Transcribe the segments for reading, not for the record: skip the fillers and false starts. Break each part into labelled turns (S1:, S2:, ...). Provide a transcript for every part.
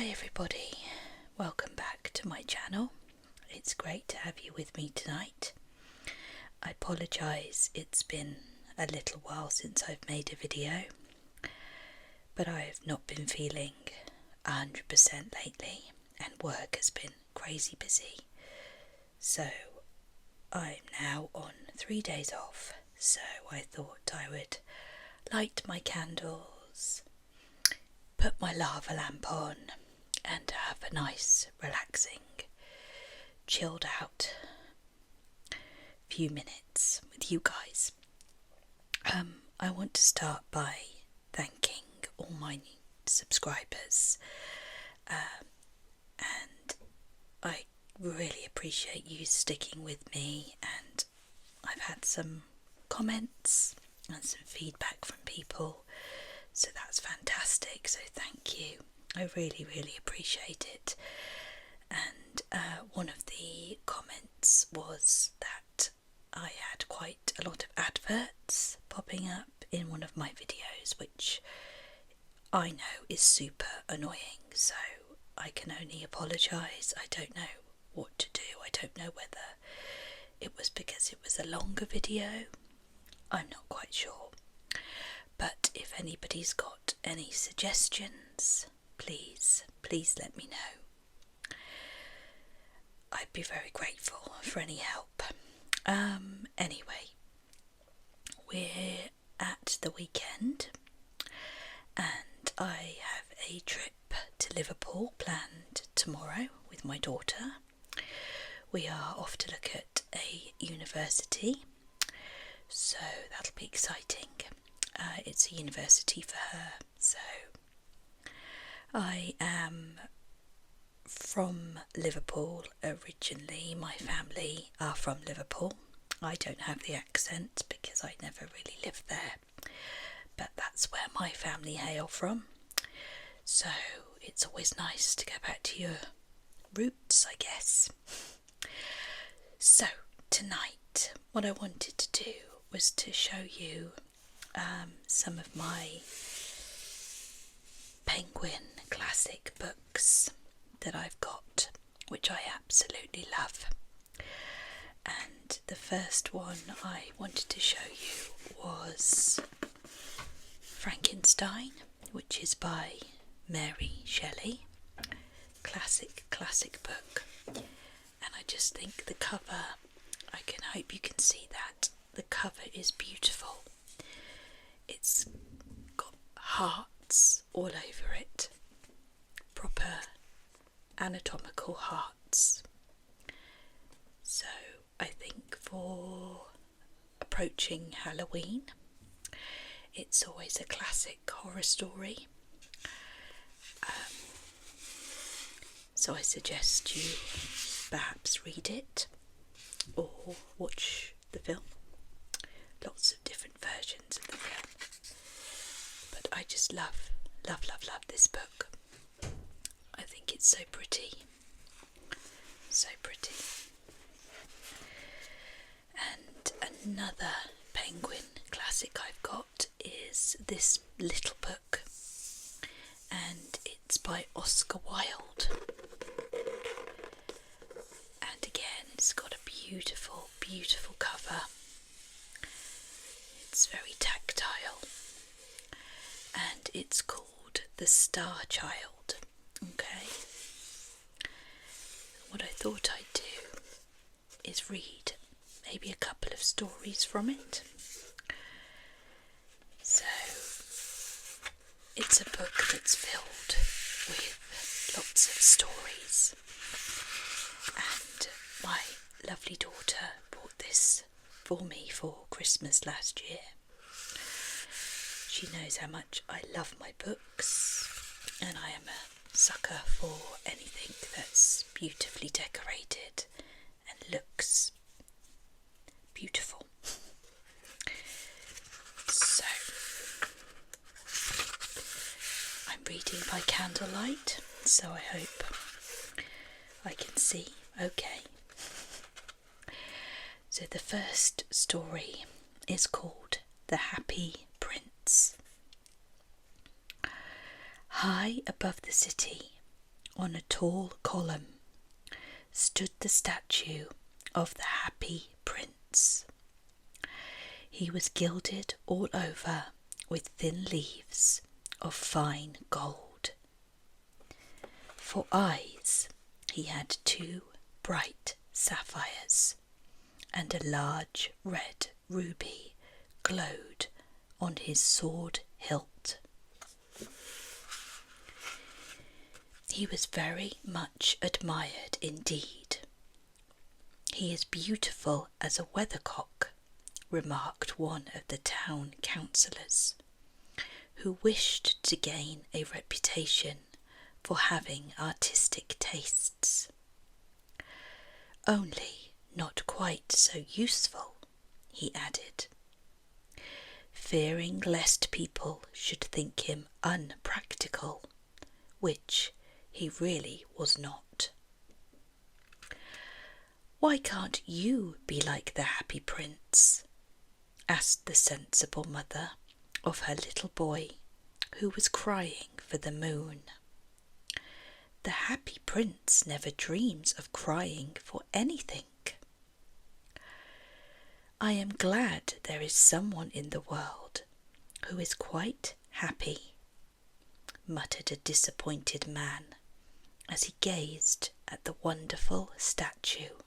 S1: Hi everybody, welcome back to my channel. It's great to have you with me tonight. I apologise, it's been a little while since I've made a video, but I have not been feeling 100% lately and work has been crazy busy. So I'm now on 3 days off, so I thought I would light my candles, put my lava lamp on and have a nice, relaxing, chilled out few minutes with you guys. I want to start by thanking all my subscribers, and I really appreciate you sticking with me, and I've had some comments and some feedback from people, so that's fantastic, so thank you. I really appreciate it. And one of the comments was that I had quite a lot of adverts popping up in one of my videos, which I know is super annoying, so I can only apologise. I don't know what to do. I don't know whether it was because it was a longer video. I'm not quite sure. But if anybody's got any suggestions, please let me know. I'd be very grateful for any help. Anyway, we're at the weekend and I have a trip to Liverpool planned tomorrow with my daughter. We are off to look at a university, so that'll be exciting. It's a university for her, so I am from Liverpool originally. My family are from Liverpool. I don't have the accent because I never really lived there, but that's where my family hail from, so it's always nice to go back to your roots, I guess. So tonight what I wanted to do was to show you some of my Penguin classic books that I've got, which I absolutely love. And the first one I wanted to show you was Frankenstein, which is by Mary Shelley. Classic book. And I just think the cover, I can hope you can see that, the cover is beautiful. It's got hearts all over it, proper anatomical hearts. So I think for approaching Halloween, it's always a classic horror story. So I suggest you perhaps read it or watch the film. Lots of different versions of the film. But I just love this book. I think it's so pretty. So pretty. And another Penguin classic I've got is this little book. And it's by Oscar Wilde. And again, it's got a beautiful cover. It's very tactile, and it's called The Star Child. Okay, what I thought I'd do is read maybe a couple of stories from it. So it's a book that's filled with lots of stories, and my lovely daughter bought this for me for Christmas last year. She knows how much I love my books, and I am a sucker for anything that's beautifully decorated and looks beautiful. So I'm reading by candlelight, so I hope I can see okay. So the first story is called The Happy Prince. High above the city, on a tall column, stood the statue of the Happy Prince. He was gilded all over with thin leaves of fine gold. For eyes he had 2 bright sapphires, and a large red ruby glowed on his sword hilt. He was very much admired indeed. "He is beautiful as a weathercock," remarked one of the town councillors, who wished to gain a reputation for having artistic tastes. "Only not quite so useful," he added, fearing lest people should think him unpractical, which he really was not. "Why can't you be like the Happy Prince?" asked the sensible mother of her little boy, who was crying for the moon. "The Happy Prince never dreams of crying for anything." "I am glad there is someone in the world who is quite happy," muttered a disappointed man as he gazed at the wonderful statue.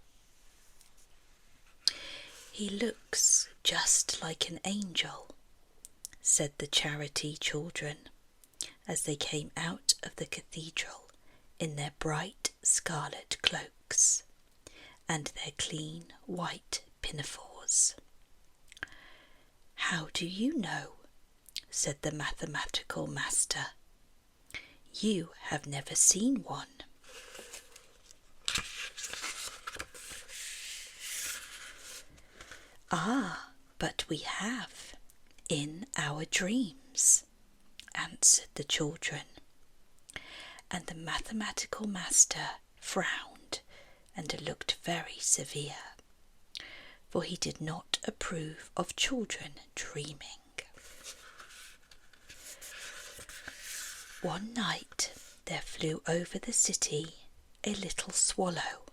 S1: "He looks just like an angel," said the charity children as they came out of the cathedral in their bright scarlet cloaks and their clean white pinafores. "How do you know?" said the mathematical master. "You have never seen one." "Ah, but we have, in our dreams," answered the children, and the mathematical master frowned and looked very severe, for he did not approve of children dreaming. One night there flew over the city a little swallow.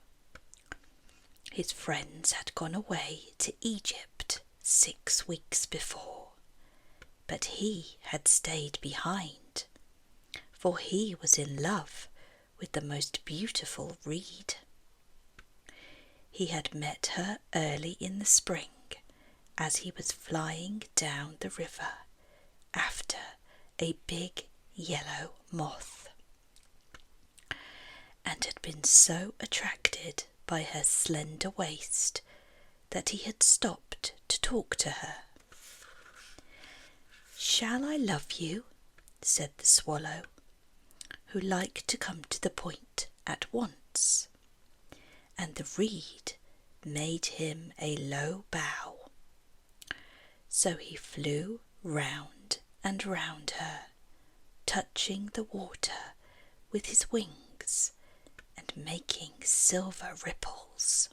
S1: His friends had gone away to Egypt 6 weeks before, but he had stayed behind, for he was in love with the most beautiful reed. He had met her early in the spring as he was flying down the river after a big yellow moth, and had been so attracted by her slender waist that he had stopped to talk to her. "Shall I love you?" said the swallow, who liked to come to the point at once, and the reed made him a low bow. So he flew round and round her, touching the water with his wings and making silver ripples.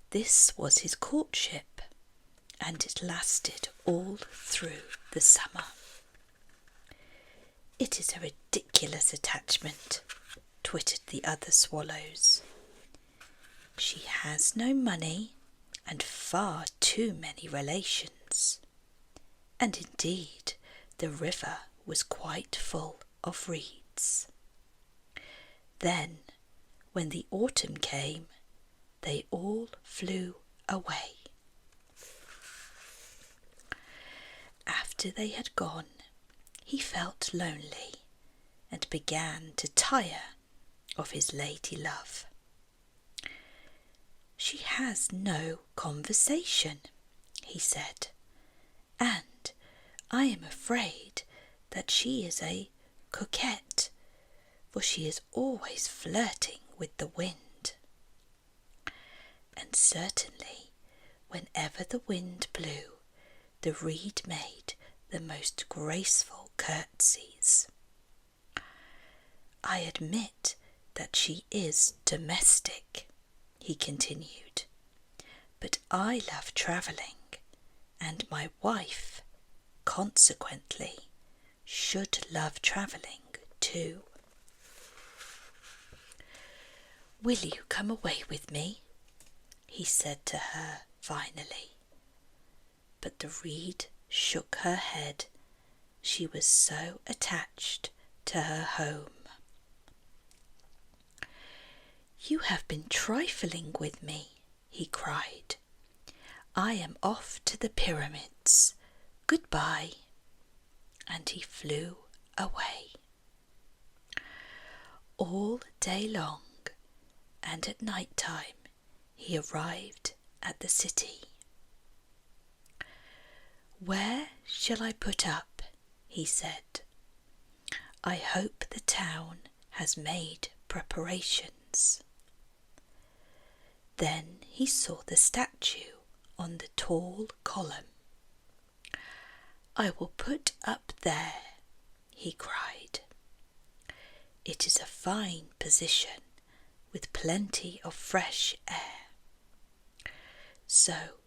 S1: This was his courtship, and it lasted all through the summer. "It is a ridiculous attachment," twittered the other swallows. "She has no money and far too many relations." And indeed the river was quite full of reeds. Then, when the autumn came, they all flew away. After they had gone, he felt lonely and began to tire of his lady love. "She has no conversation," he said, "and I am afraid that she is a coquette, for she is always flirting with the wind." And certainly, whenever the wind blew, the reed made the most graceful curtsies. "I admit that she is domestic," he continued, "but I love travelling, and my wife, consequently, should love travelling too." "Will you come away with me?" he said to her finally. But the reed shook her head. She was so attached to her home. "You have been trifling with me," he cried. "I am off to the pyramids. Goodbye." And he flew away. All day long and at night time he arrived at the city. "Where shall I put up?" he said. "I hope the town has made preparations." Then he saw the statue on the tall column. "I will put up there," he cried. "It is a fine position with plenty of fresh air." So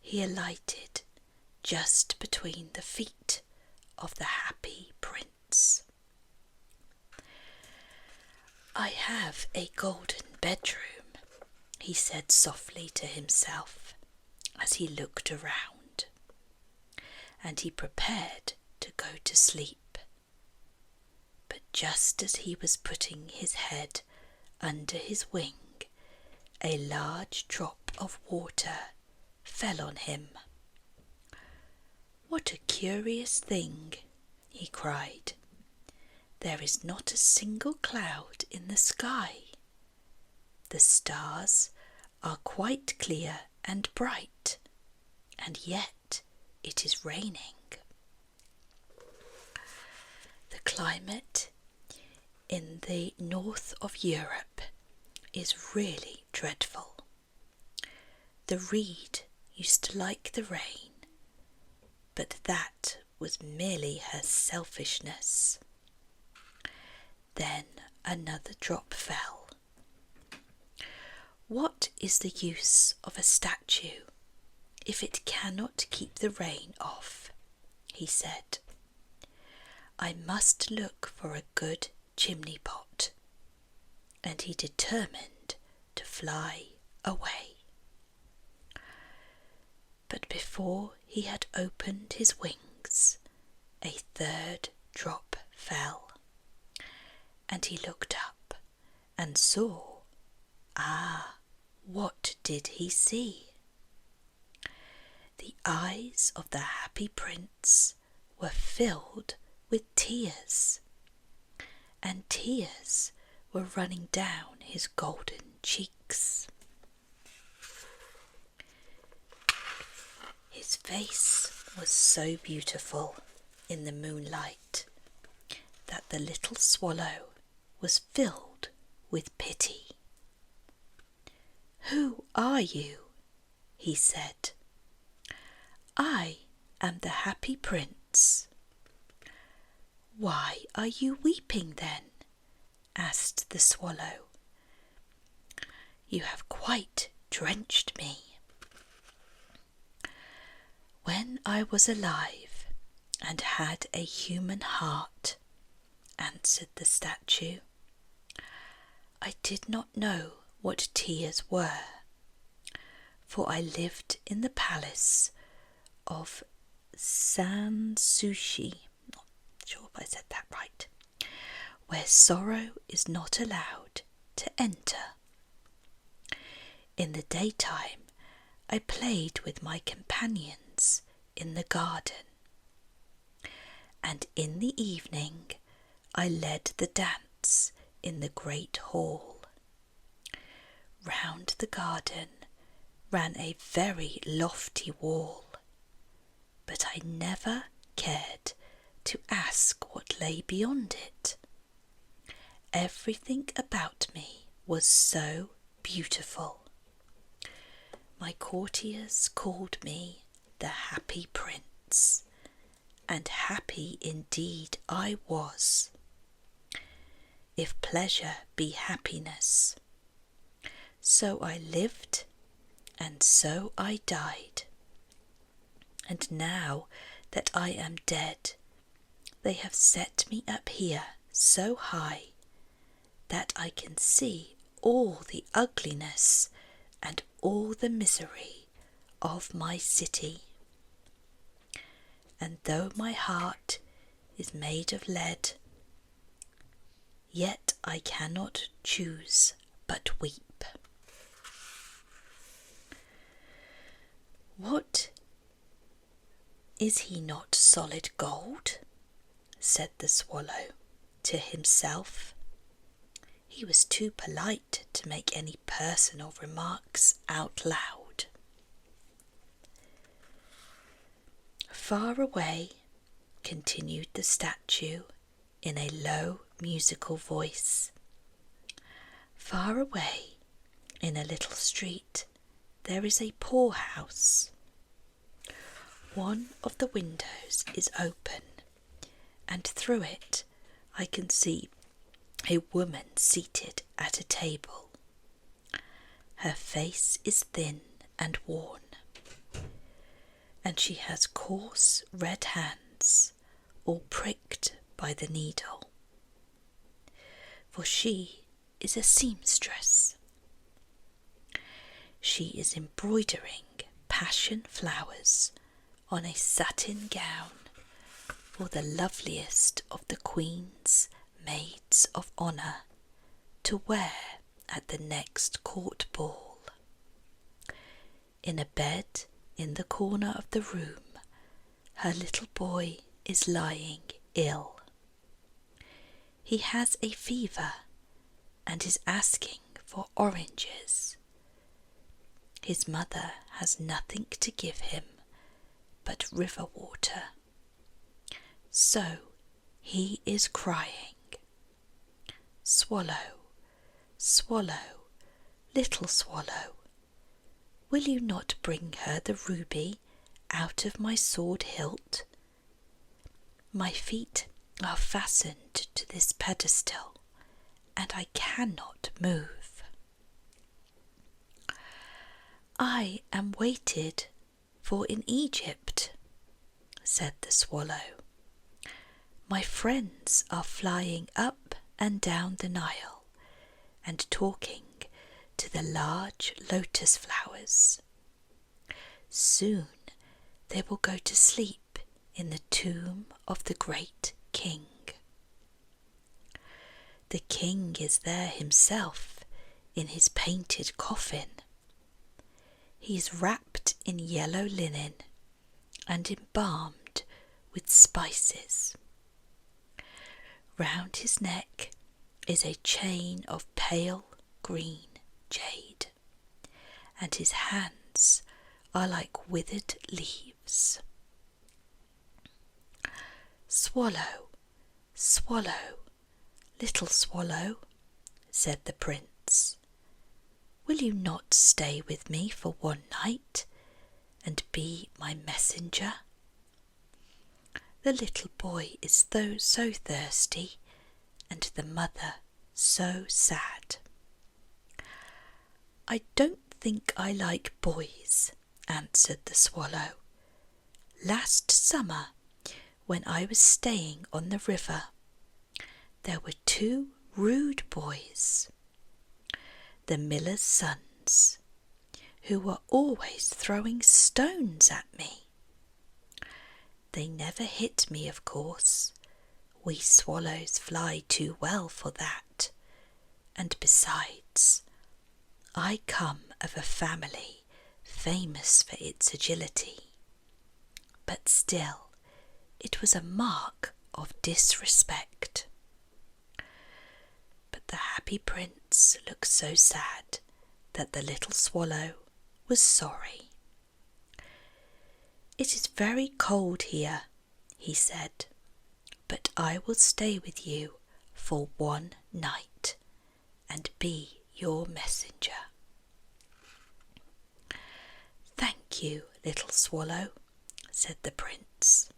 S1: he alighted just between the feet of the happy prince. "I have a golden bedroom," he said softly to himself as he looked around, and he prepared to go to sleep. But just as he was putting his head under his wing, a large drop of water fell on him. "What a curious thing!" he cried. "There is not a single cloud in the sky. The stars are quite clear and bright, and yet it is raining." The climate in the north of Europe is really dreadful. The reed used to like the rain, but that was merely her selfishness. Then another drop fell. "What is the use of a statue if it cannot keep the rain off?" he said. "I must look for a good chimney pot." And he determined to fly away. But before he had opened his wings, a third drop fell, and he looked up and saw, what did he see? The eyes of the happy prince were filled with tears, and tears were running down his golden cheeks. His face was so beautiful in the moonlight that the little swallow was filled with pity. "Who are you?" he said. "I am the happy prince." "Why are you weeping then?" asked the swallow. "You have quite drenched me." "When I was alive and had a human heart," answered the statue, "I did not know what tears were, for I lived in the palace of Sanssouci, not sure if I said that right, where sorrow is not allowed to enter. In the daytime I played with my companions in the garden, and in the evening I led the dance in the great hall. Round the garden ran a very lofty wall, but I never cared to ask what lay beyond it. Everything about me was so beautiful. My courtiers called me the Happy Prince, and happy indeed I was. If pleasure be happiness, so I lived and so I died. And now that I am dead, they have set me up here so high that I can see all the ugliness and all the misery of my city. And though my heart is made of lead, yet I cannot choose but weep. What, is he not solid gold? Said the swallow to himself. He was too polite to make any personal remarks out loud. Far away, continued the statue in a low musical voice. Far away, in a little street, there is a poorhouse. One of the windows is open, and through it I can see a woman seated at a table. Her face is thin and worn, and she has coarse red hands, all pricked by the needle. For she is a seamstress. She is embroidering passion flowers on a satin gown for the loveliest of the Queen's maids of honour to wear at the next court ball. In a bed in the corner of the room, her little boy is lying ill. He has a fever and is asking for oranges. His mother has nothing to give him but river water. So he is crying, "Swallow, swallow, little swallow, will you not bring her the ruby out of my sword hilt? My feet are fastened to this pedestal, and I cannot move." "I am waited for in Egypt," said the swallow. "My friends are flying up and down the Nile and talking to the large lotus flowers. Soon they will go to sleep in the tomb of the great king. The king is there himself in his painted coffin. He is wrapped in yellow linen and embalmed with spices. Round his neck is a chain of pale green jade, and his hands are like withered leaves. "Swallow, swallow, little swallow," said the prince, "will you not stay with me for one night and be my messenger? The little boy is so thirsty, and the mother so sad." "I don't think I like boys," answered the swallow. "Last summer, when I was staying on the river, there were 2 rude boys, the miller's sons, who were always throwing stones at me. They never hit me, of course. We swallows fly too well for that, and besides, I come of a family famous for its agility. But still, it was a mark of disrespect." But the happy prince looked so sad that the little swallow was sorry. "It is very cold here," he said, "but I will stay with you for one night and be your messenger." "Thank you, little swallow," said the prince.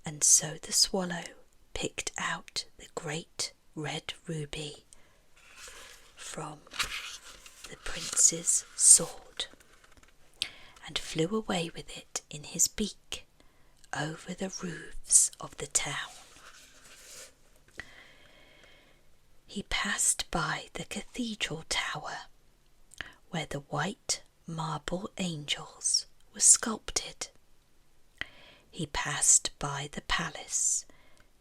S1: And so the swallow picked out the great red ruby from the prince's sword and flew away with it in his beak over the roofs of the town. He passed by the cathedral tower, where the white marble angels were sculpted. He passed by the palace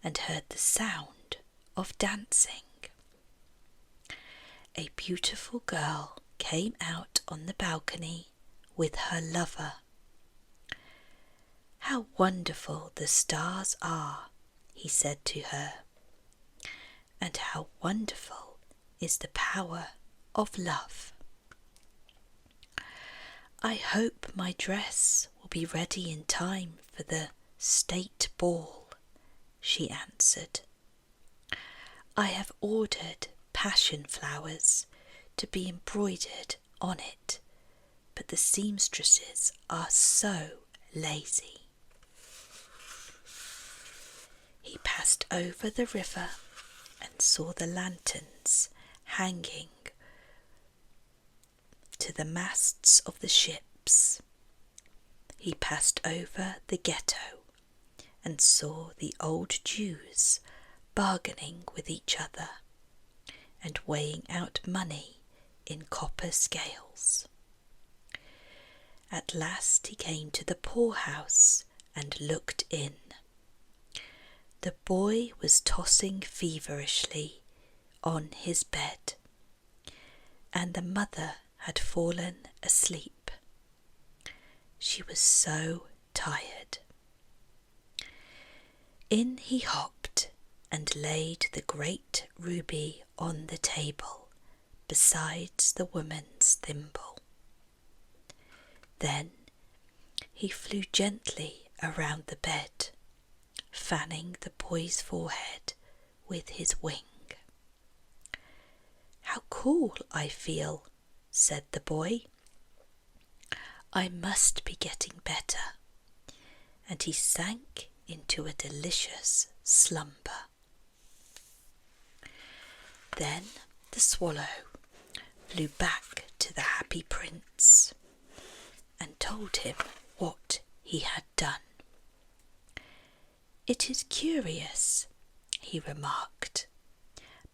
S1: and heard the sound of dancing. A beautiful girl came out on the balcony with her lover. "How wonderful the stars are," he said to her, "and how wonderful is the power of love." "I hope my dress will be ready in time for the state ball," she answered. "I have ordered passion flowers to be embroidered on it, but the seamstresses are so lazy." He passed over the river and saw the lanterns hanging to the masts of the ships. He passed over the ghetto and saw the old Jews bargaining with each other and weighing out money in copper scales. At last he came to the poorhouse and looked in. The boy was tossing feverishly on his bed, and the mother had fallen asleep. She was so tired. In he hopped and laid the great ruby on the table besides the woman's thimble. Then he flew gently around the bed, fanning the boy's forehead with his wing. "How cool I feel," said the boy. "I must be getting better," and he sank into a delicious slumber. Then the swallow flew back to the happy prince and told him what he had done. "It is curious," he remarked,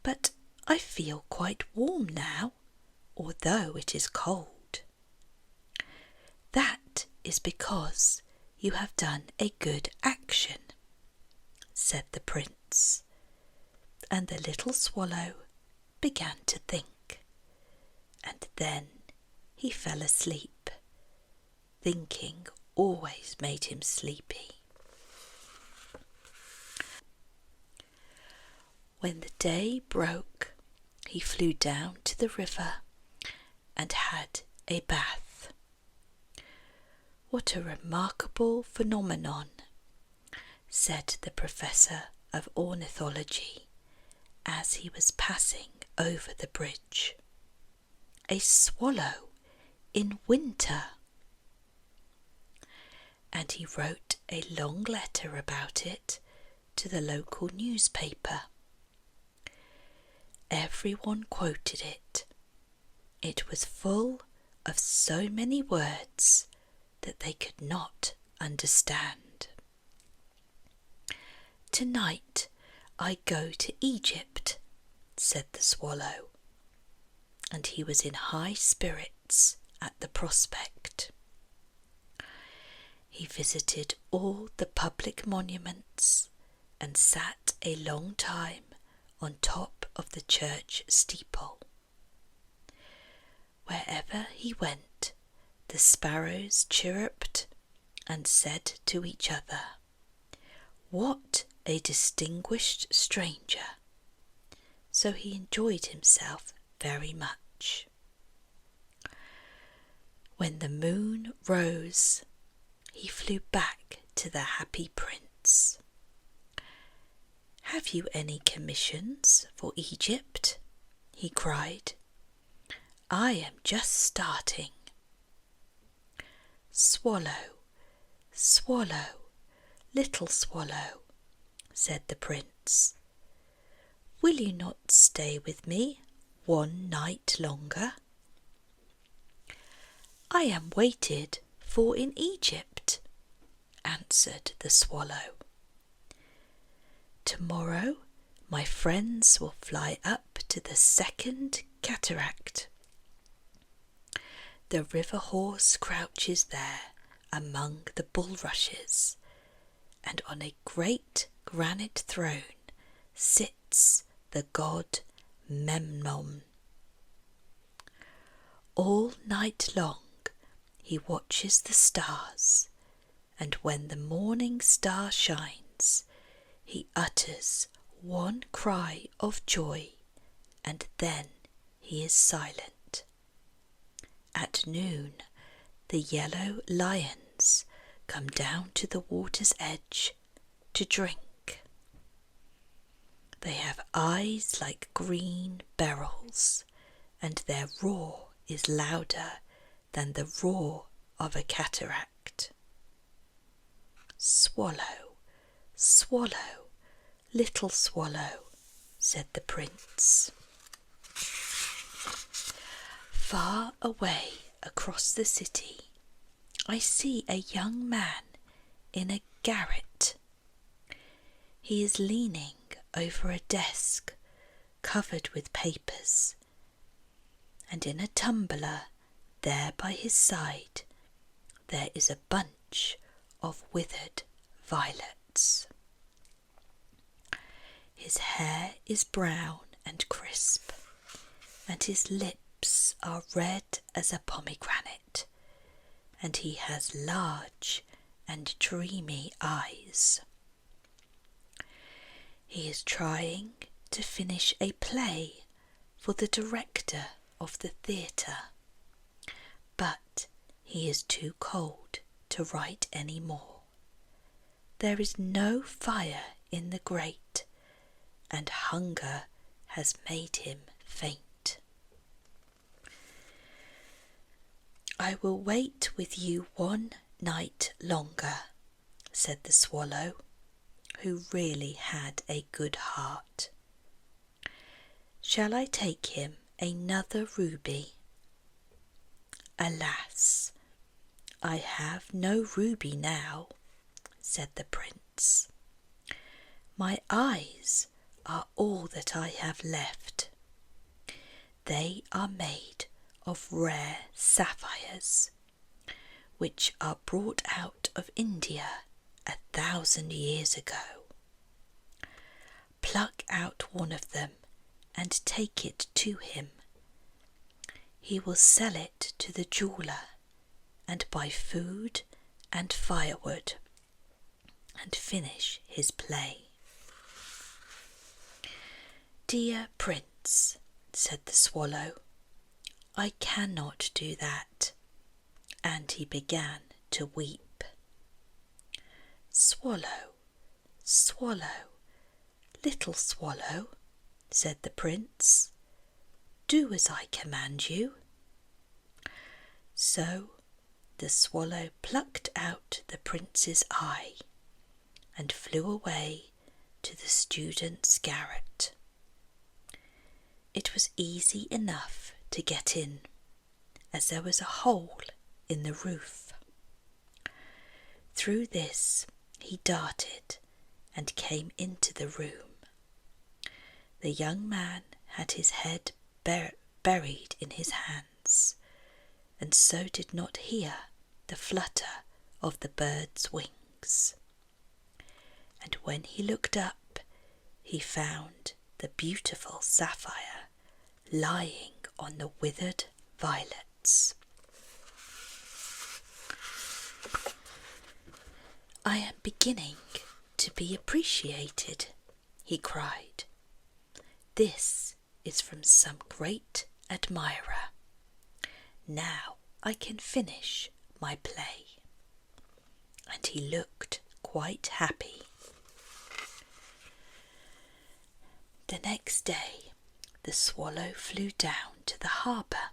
S1: "but I feel quite warm now, although it is cold." "That is because you have done a good action," said the prince, and the little swallow began to think, and then he fell asleep. Thinking always made him sleepy. When the day broke, he flew down to the river and had a bath. "What a remarkable phenomenon," said the professor of ornithology as he was passing over the bridge. "A swallow in winter!" And he wrote a long letter about it to the local newspaper. Everyone quoted it. It was full of so many words that they could not understand. "Tonight I go to Egypt," said the swallow, and he was in high spirits at the prospect. He visited all the public monuments and sat a long time on top of the church steeple. Wherever he went, the sparrows chirruped and said to each other, "What a distinguished stranger!" So he enjoyed himself very much. When the moon rose, he flew back to the happy prince. "Have you any commissions for Egypt?" he cried. "I am just starting." "Swallow, swallow, little swallow," said the prince, "will you not stay with me one night longer?" "I am waited for in Egypt," answered the swallow. "Tomorrow my friends will fly up to the second cataract. The river horse crouches there among the bulrushes, and on a great granite throne sits the god Memnon. All night long he watches the stars, and when the morning star shines, he utters one cry of joy, and then he is silent. At noon, the yellow lions come down to the water's edge to drink. They have eyes like green beryls, and their roar is louder than the roar of a cataract. "Swallow, swallow, little swallow," said the prince. Far away across the city, I see a young man in a garret. He is leaning over a desk covered with papers, and in a tumbler there by his side there is a bunch of withered violets. His hair is brown and crisp, and his lips are red as a pomegranate, and he has large and dreamy eyes. He is trying to finish a play for the director of the theatre, but he is too cold to write any more. There is no fire in the grate, and hunger has made him faint. "I will wait with you one night longer," said the swallow, who really had a good heart. "Shall I take him another ruby?" "Alas, I have no ruby now," said the prince. "My eyes are all that I have left. They are made of rare sapphires, which are brought out of India 1,000 years ago. Pluck out one of them and take it to him. He will sell it to the jeweller and buy food and firewood and finish his play." "Dear prince," said the swallow, "I cannot do that," and he began to weep. "Swallow, swallow, little swallow," said the prince, "do as I command you." So the swallow plucked out the prince's eye and flew away to the student's garret. It was easy enough to get in, as there was a hole in the roof. Through this he darted and came into the room. The young man had his head buried in his hands, and so did not hear the flutter of the bird's wings. And when he looked up, he found the beautiful sapphire lying on the withered violets. "I am beginning to be appreciated," he cried. "This is from some great admirer. Now I can finish my play." And he looked quite happy. The next day the swallow flew down to the harbour.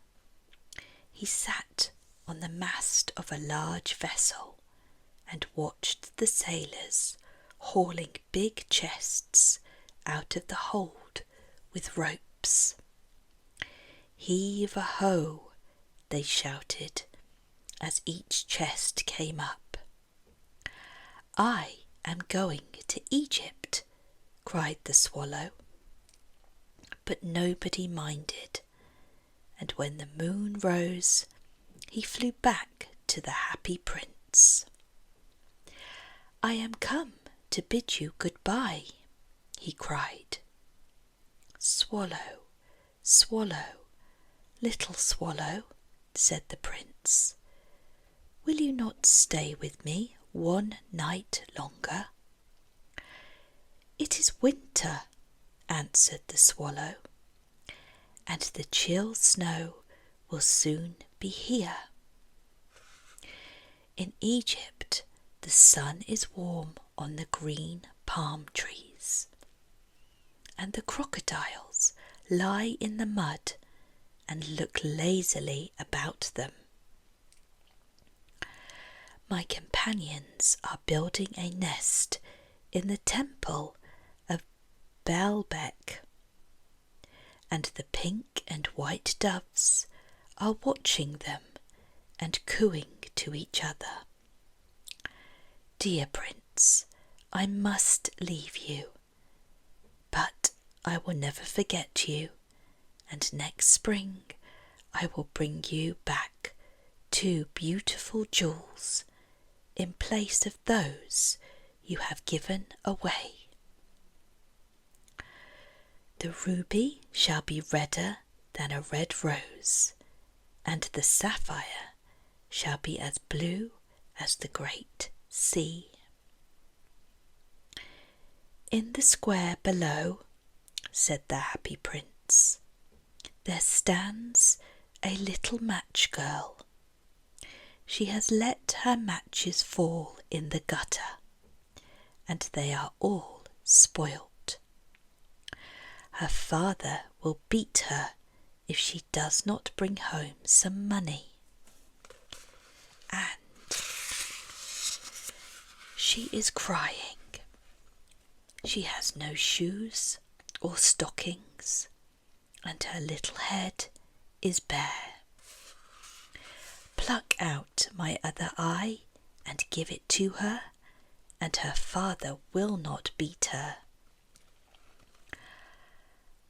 S1: He sat on the mast of a large vessel and watched the sailors hauling big chests out of the hold with ropes. "Heave-a-ho!" they shouted as each chest came up. "I am going to Egypt," cried the swallow. but nobody minded, and when the moon rose, he flew back to the happy prince. "I am come to bid you good-bye," he cried. "Swallow, swallow, little swallow," said the prince, "will you not stay with me one night longer?" "It is winter," answered the swallow, "and the chill snow will soon be here. In Egypt the sun is warm on the green palm trees, and the crocodiles lie in the mud and look lazily about them. My companions are building a nest in the temple of Baalbek, and the pink and white doves are watching them and cooing to each other. Dear Prince, I must leave you, but I will never forget you, and next spring I will bring you back 2 beautiful jewels in place of those you have given away. The ruby shall be redder than a red rose, and the sapphire shall be as blue as the great sea. In the square below," said the happy prince, "there stands a little match girl. She has let her matches fall in the gutter, and they are all spoilt. Her father will beat her if she does not bring home some money. And she is crying. She has no shoes or stockings, and her little head is bare. Pluck out my other eye and give it to her, and her father will not beat her.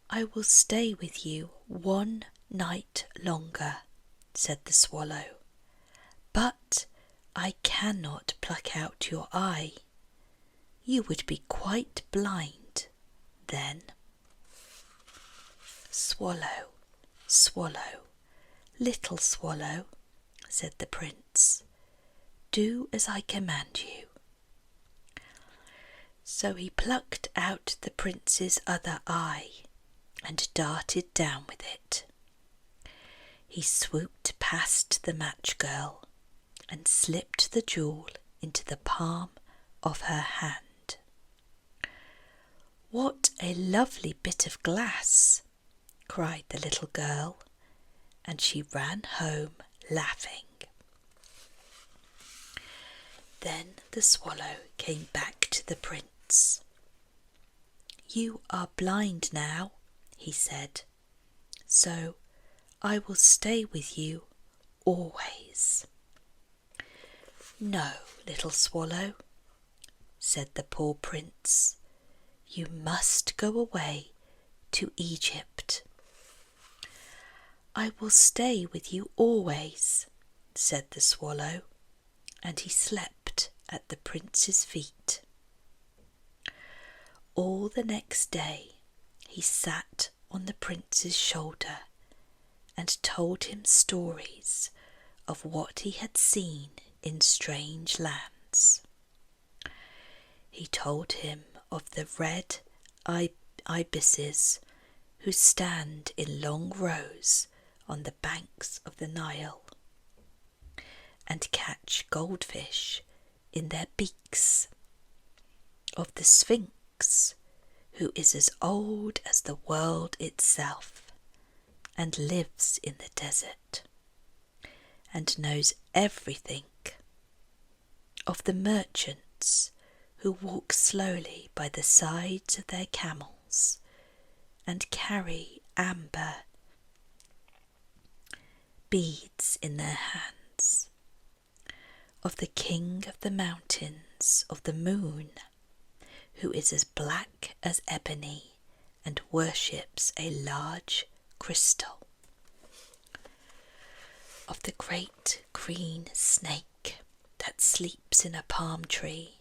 S1: I will stay with you one night longer," said the swallow, "but I cannot pluck out your eye. You would be quite blind then." "Swallow, swallow, little swallow," said the prince, "do as I command you." So he plucked out the prince's other eye and darted down with it. He swooped past the match girl and slipped the jewel into the palm of her hand. "What a lovely bit of glass!" cried the little girl, and she ran home laughing. Then the swallow came back to the prince. "You are blind now," he said, "so I will stay with you always." "No, little swallow," said the poor prince, "you must go away to Egypt." "I will stay with you always," said the swallow, and he slept at the prince's feet. All the next day he sat on the prince's shoulder and told him stories of what he had seen in strange lands. He told him of the red ibises who stand in long rows on the banks of the Nile and catch goldfish in their beaks, of the Sphinx, who is as old as the world itself and lives in the desert and knows everything, of the merchants who walk slowly by the sides of their camels and carry amber beads in their hands, of the king of the mountains of the moon, who is as black as ebony and worships a large crystal. Of the great green snake that sleeps in a palm tree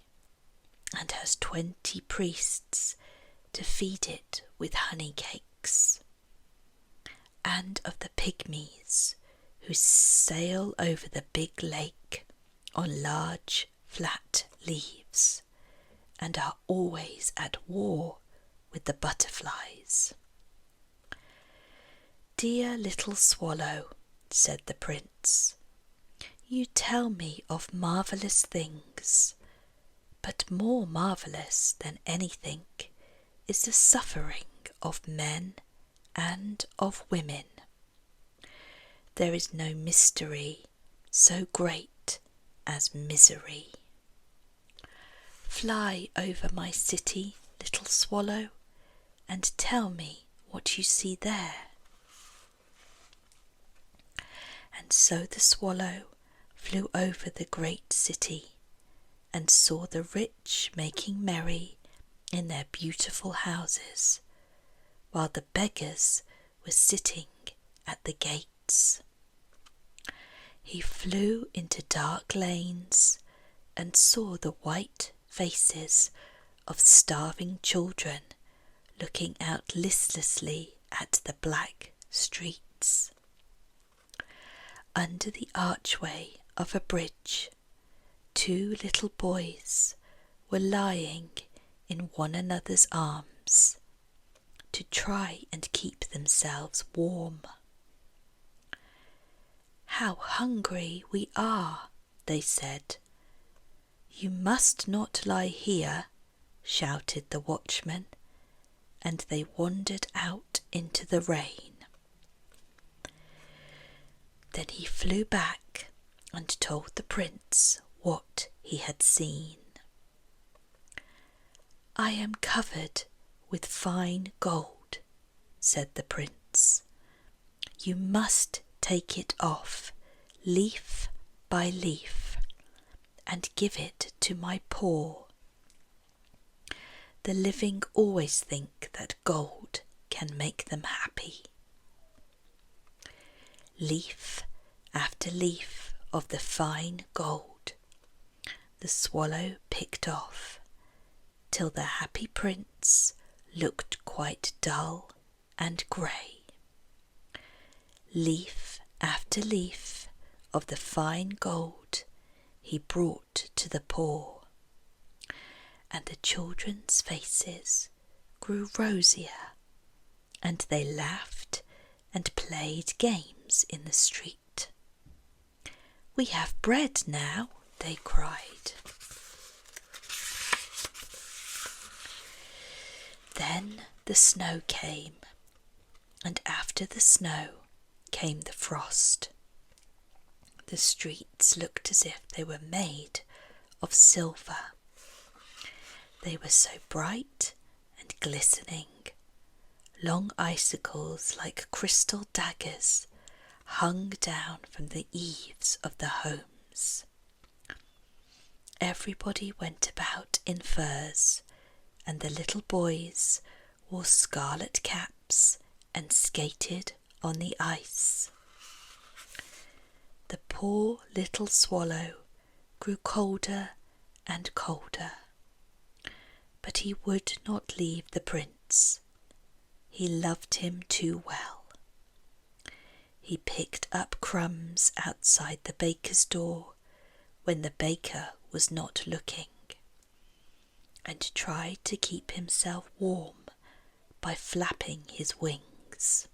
S1: and has 20 priests to feed it with honey cakes, and of the pygmies who sail over the big lake on large flat leaves and are always at war with the butterflies. "Dear little swallow," said the prince, "you tell me of marvellous things, but more marvellous than anything is the suffering of men and of women. There is no mystery so great as misery. Fly over my city, little swallow, and tell me what you see there." And so the swallow flew over the great city and saw the rich making merry in their beautiful houses, while the beggars were sitting at the gates. He flew into dark lanes and saw the white faces of starving children looking out listlessly at the black streets. Under the archway of a bridge, 2 little boys were lying in one another's arms to try and keep themselves warm. "How hungry we are," they said. "You must not lie here," shouted the watchman, and they wandered out into the rain. Then he flew back and told the prince what he had seen. "I am covered with fine gold," said the prince. "You must take it off, leaf by leaf, and give it to my poor. The living always think that gold can make them happy." Leaf after leaf of the fine gold the swallow picked off, till the happy prince looked quite dull and grey. Leaf after leaf of the fine gold he brought to the poor, and the children's faces grew rosier, and they laughed and played games in the street. "We have bread now," they cried. Then the snow came, and after the snow came the frost. The streets looked as if they were made of silver. They were so bright and glistening. Long icicles like crystal daggers hung down from the eaves of the homes. Everybody went about in furs, and the little boys wore scarlet caps and skated on the ice. The poor little swallow grew colder and colder, but he would not leave the prince. He loved him too well. He picked up crumbs outside the baker's door when the baker was not looking, and tried to keep himself warm by flapping his wings.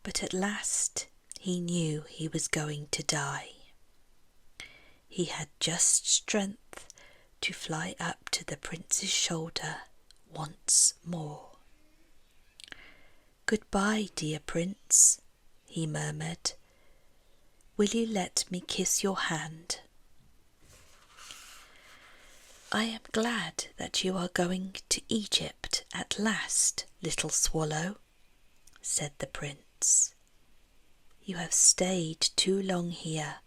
S1: But at last he knew he was going to die. He had just strength to fly up to the prince's shoulder once more. "Goodbye, dear prince," he murmured. "Will you let me kiss your hand?" "I am glad that you are going to Egypt at last, little swallow," said the prince. "You have stayed too long here,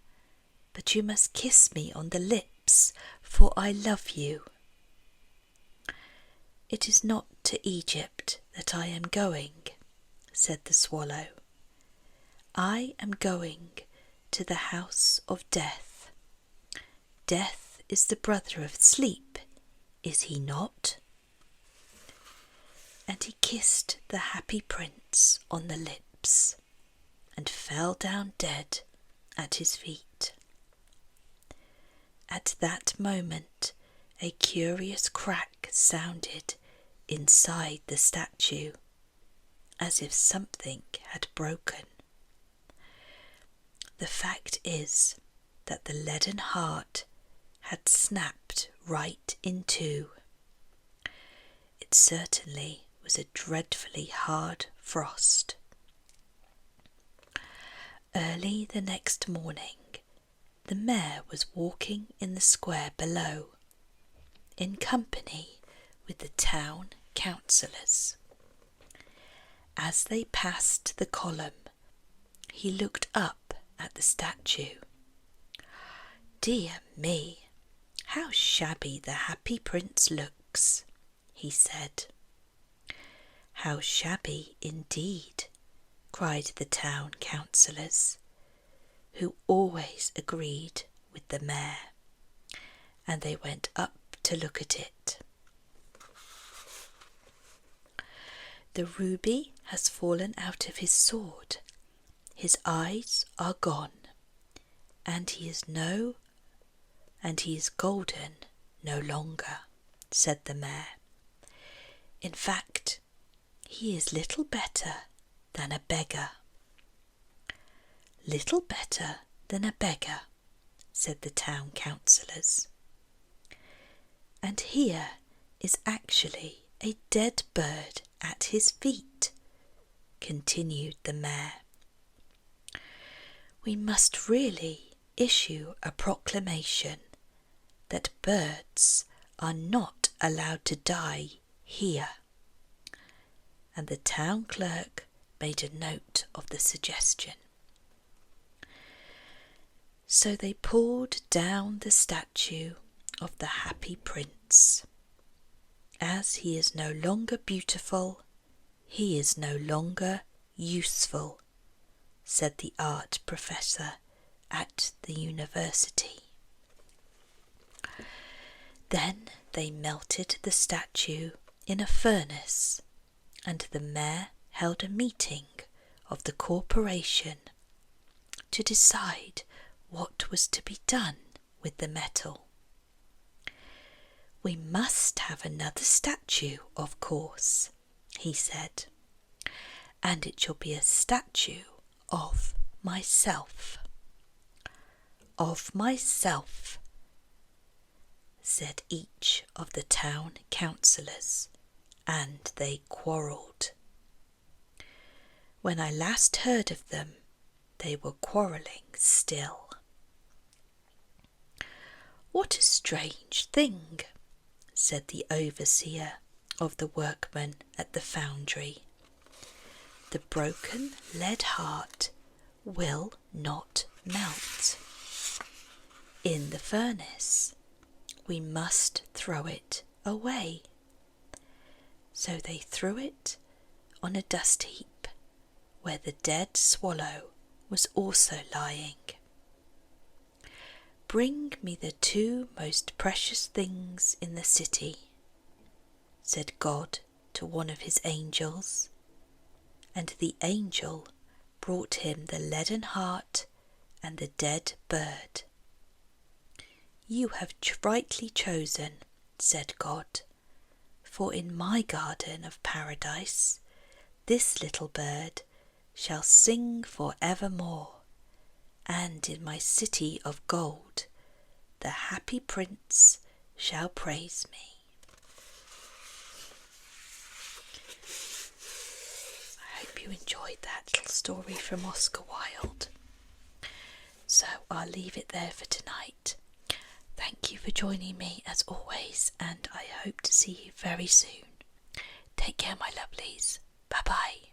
S1: but you must kiss me on the lips, for I love you." "It is not to Egypt that I am going," said the swallow. "I am going to the house of Death. Death is the brother of Sleep, is he not?" And he kissed the happy prince on the lips and fell down dead at his feet. At that moment a curious crack sounded inside the statue, as if something had broken. The fact is that the leaden heart had snapped right in two. It certainly was a dreadfully hard frost. Early the next morning, the mayor was walking in the square below, in company with the town councillors. As they passed the column, he looked up at the statue. "Dear me, how shabby the Happy Prince looks," he said. "How shabby indeed," cried the town councillors, who always agreed with the mayor, and they went up to look at it. "The ruby has fallen out of his sword, his eyes are gone, and he is golden no longer," said the mayor. "In fact, he is little better than a beggar." "Little better than a beggar," said the town councillors. "And here is actually a dead bird at his feet," continued the mayor. "We must really issue a proclamation that birds are not allowed to die here." And the town clerk made a note of the suggestion. So they pulled down the statue of the Happy Prince. As he is no longer beautiful, he is no longer useful, said the art professor at the university. Then they melted the statue in a furnace, and the mayor held a meeting of the corporation to decide what was to be done with the metal. "We must have another statue, of course," he said, "and it shall be a statue of myself." "Of myself," said each of the town councillors, and they quarrelled. When I last heard of them, they were quarrelling still. "What a strange thing," said the overseer of the workmen at the foundry. "The broken lead heart will not melt. In the furnace, we must throw it away." So they threw it on a dust heap where the dead swallow was also lying. "Bring me the two most precious things in the city," said God to one of his angels, and the angel brought him the leaden heart and the dead bird. "You have rightly chosen," said God, "for in my garden of paradise this little bird shall sing for evermore, and in my city of gold the Happy Prince shall praise me." I hope you enjoyed that little story from Oscar Wilde. So I'll leave it there for tonight. Thank you for joining me as always, and I hope to see you very soon. Take care, my lovelies. Bye bye.